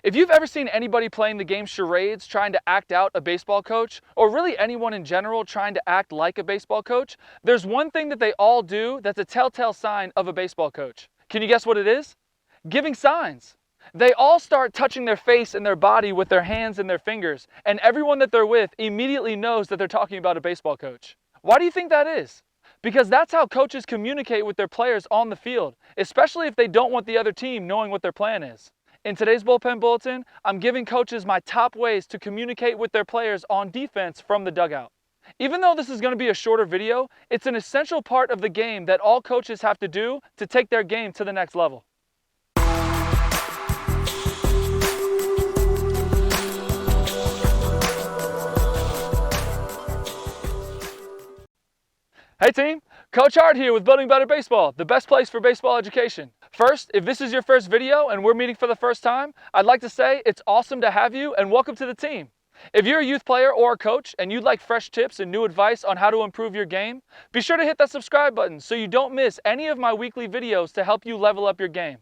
If you've ever seen anybody playing the game charades trying to act out a baseball coach, or really anyone in general trying to act like a baseball coach, there's one thing that they all do that's a telltale sign of a baseball coach. Can you guess what it is? Giving signs. They all start touching their face and their body with their hands and their fingers, and everyone that they're with immediately knows that they're talking about a baseball coach. Why do you think that is? Because that's how coaches communicate with their players on the field, especially if they don't want the other team knowing what their plan is. In today's Bullpen Bulletin, I'm giving coaches my top ways to communicate with their players on defense from the dugout. Even though this is going to be a shorter video, it's an essential part of the game that all coaches have to do to take their game to the next level. Hey team, Coach Hart here with Building Better Baseball, the best place for baseball education. First, if this is your first video and we're meeting for the first time, I'd like to say it's awesome to have you and welcome to the team. If you're a youth player or a coach and you'd like fresh tips and new advice on how to improve your game, be sure to hit that subscribe button so you don't miss any of my weekly videos to help you level up your game.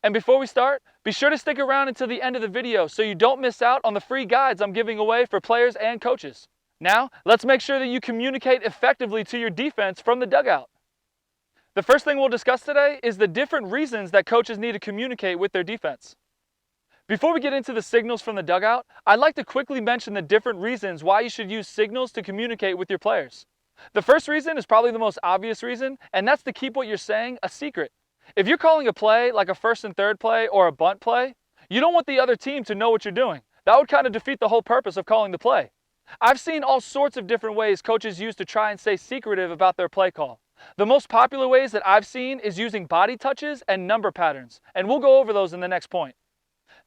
And before we start, be sure to stick around until the end of the video so you don't miss out on the free guides I'm giving away for players and coaches. Now, let's make sure that you communicate effectively to your defense from the dugout. The first thing we'll discuss today is the different reasons that coaches need to communicate with their defense. Before we get into the signals from the dugout, I'd like to quickly mention the different reasons why you should use signals to communicate with your players. The first reason is probably the most obvious reason, and that's to keep what you're saying a secret. If you're calling a play like a first and third play or a bunt play, you don't want the other team to know what you're doing. That would kind of defeat the whole purpose of calling the play. I've seen all sorts of different ways coaches use to try and stay secretive about their play call. The most popular ways that I've seen is using body touches and number patterns, and we'll go over those in the next point.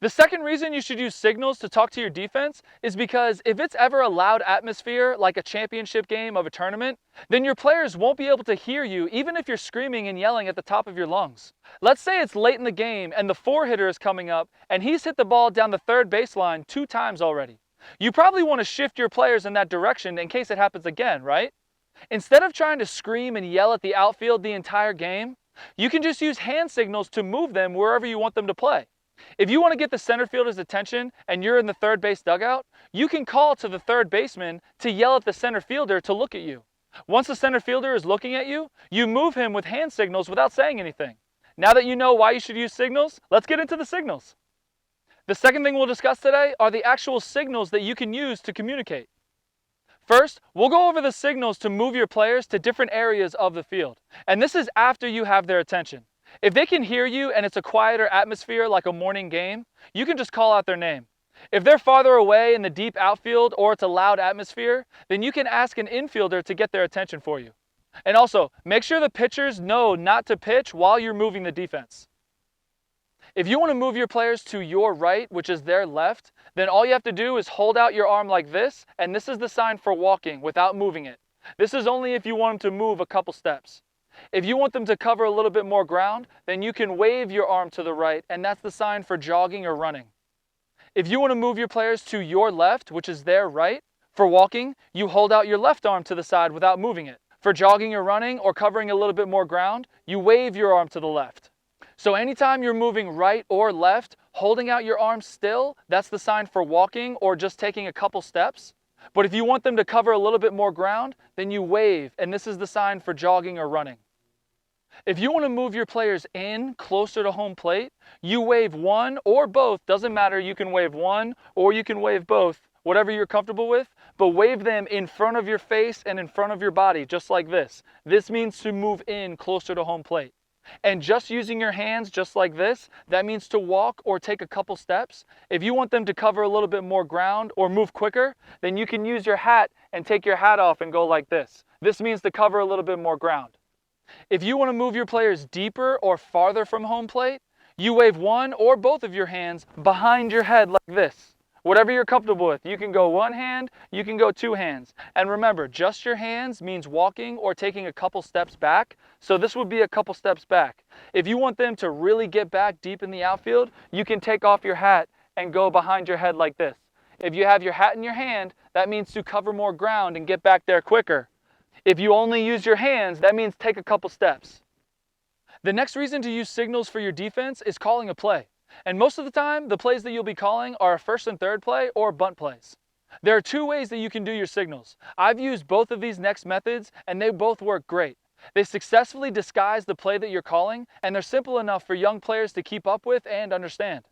The second reason you should use signals to talk to your defense is because if it's ever a loud atmosphere like a championship game of a tournament, then your players won't be able to hear you even if you're screaming and yelling at the top of your lungs. Let's say it's late in the game and the four-hitter is coming up and he's hit the ball down the third baseline 2 times already. You probably want to shift your players in that direction in case it happens again, right? Instead of trying to scream and yell at the outfield the entire game, you can just use hand signals to move them wherever you want them to play. If you want to get the center fielder's attention and you're in the third base dugout, you can call to the third baseman to yell at the center fielder to look at you. Once the center fielder is looking at you, you move him with hand signals without saying anything. Now that you know why you should use signals, let's get into the signals. The second thing we'll discuss today are the actual signals that you can use to communicate. First, we'll go over the signals to move your players to different areas of the field. And this is after you have their attention. If they can hear you and it's a quieter atmosphere like a morning game, you can just call out their name. If they're farther away in the deep outfield or it's a loud atmosphere, then you can ask an infielder to get their attention for you. And also, make sure the pitchers know not to pitch while you're moving the defense. If you want to move your players to your right, which is their left, then all you have to do is hold out your arm like this, and this is the sign for walking without moving it. This is only if you want them to move a couple steps. If you want them to cover a little bit more ground, then you can wave your arm to the right, and that's the sign for jogging or running. If you want to move your players to your left, which is their right, for walking, you hold out your left arm to the side without moving it. For jogging or running or covering a little bit more ground, you wave your arm to the left. So anytime you're moving right or left, holding out your arms still, that's the sign for walking or just taking a couple steps. But if you want them to cover a little bit more ground, then you wave, and this is the sign for jogging or running. If you want to move your players in closer to home plate, you wave one or both, doesn't matter, you can wave one or you can wave both, whatever you're comfortable with, but wave them in front of your face and in front of your body, just like this. This means to move in closer to home plate. And just using your hands just like this, that means to walk or take a couple steps. If you want them to cover a little bit more ground or move quicker, then you can use your hat and take your hat off and go like this. This means to cover a little bit more ground. If you want to move your players deeper or farther from home plate, you wave one or both of your hands behind your head like this. Whatever you're comfortable with. You can go one hand, you can go 2 hands. And remember, just your hands means walking or taking a couple steps back. So this would be a couple steps back. If you want them to really get back deep in the outfield, you can take off your hat and go behind your head like this. If you have your hat in your hand, that means to cover more ground and get back there quicker. If you only use your hands, that means take a couple steps. The next reason to use signals for your defense is calling a play. And most of the time, the plays that you'll be calling are a first and third play or bunt plays. There are two ways that you can do your signals. I've used both of these next methods and they both work great. They successfully disguise the play that you're calling, and they're simple enough for young players to keep up with and understand.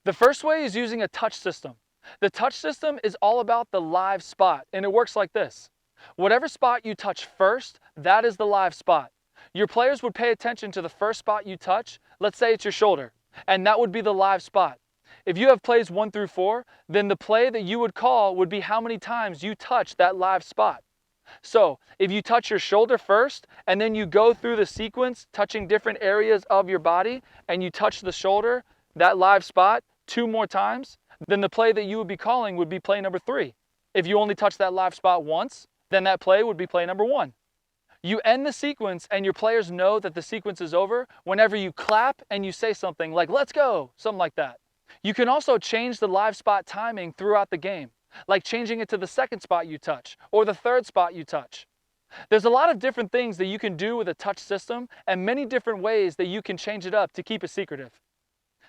The first way is using a touch system. The touch system is all about the live spot, and it works like this. Whatever spot you touch first, that is the live spot. Your players would pay attention to the first spot you touch, let's say it's your shoulder, and that would be the live spot. If you have plays 1 through 4, then the play that you would call would be how many times you touch that live spot. So if you touch your shoulder first and then you go through the sequence touching different areas of your body and you touch the shoulder, that live spot, 2 more times, then the play that you would be calling would be play number 3. If you only touch that live spot once, then that play would be play number 1. You end the sequence and your players know that the sequence is over whenever you clap and you say something like, "Let's go," something like that. You can also change the live spot timing throughout the game, like changing it to the second spot you touch or the third spot you touch. There's a lot of different things that you can do with a touch system and many different ways that you can change it up to keep it secretive.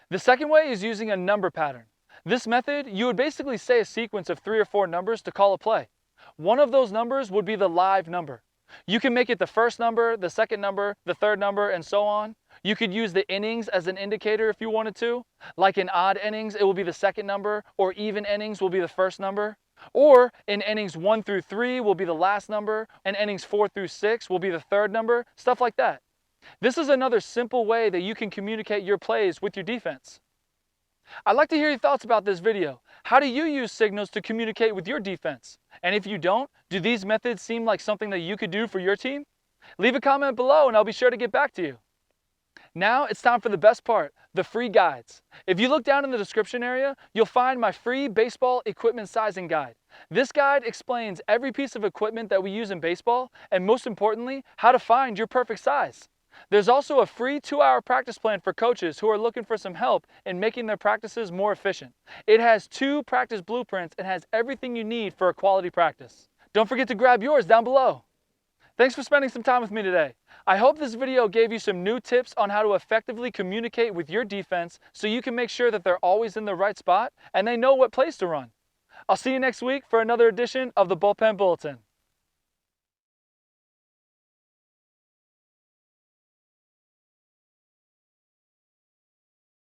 The second way is using a number pattern. This method, you would basically say a sequence of 3 or 4 numbers to call a play. One of those numbers would be the live number. You can make it the first number, the second number, the third number, and so on. You could use the innings as an indicator if you wanted to. Like in odd innings, it will be the second number, or even innings will be the first number. Or in innings 1 through 3 will be the last number, and innings 4 through 6 will be the third number, stuff like that. This is another simple way that you can communicate your plays with your defense. I'd like to hear your thoughts about this video. How do you use signals to communicate with your defense? And if you don't, do these methods seem like something that you could do for your team? Leave a comment below and I'll be sure to get back to you. Now it's time for the best part, the free guides. If you look down in the description area, you'll find my free baseball equipment sizing guide. This guide explains every piece of equipment that we use in baseball, and most importantly, how to find your perfect size. There's also a free 2-hour practice plan for coaches who are looking for some help in making their practices more efficient. It has 2 practice blueprints and has everything you need for a quality practice. Don't forget to grab yours down below. Thanks for spending some time with me today. I hope this video gave you some new tips on how to effectively communicate with your defense so you can make sure that they're always in the right spot and they know what plays to run. I'll see you next week for another edition of the Bullpen Bulletin.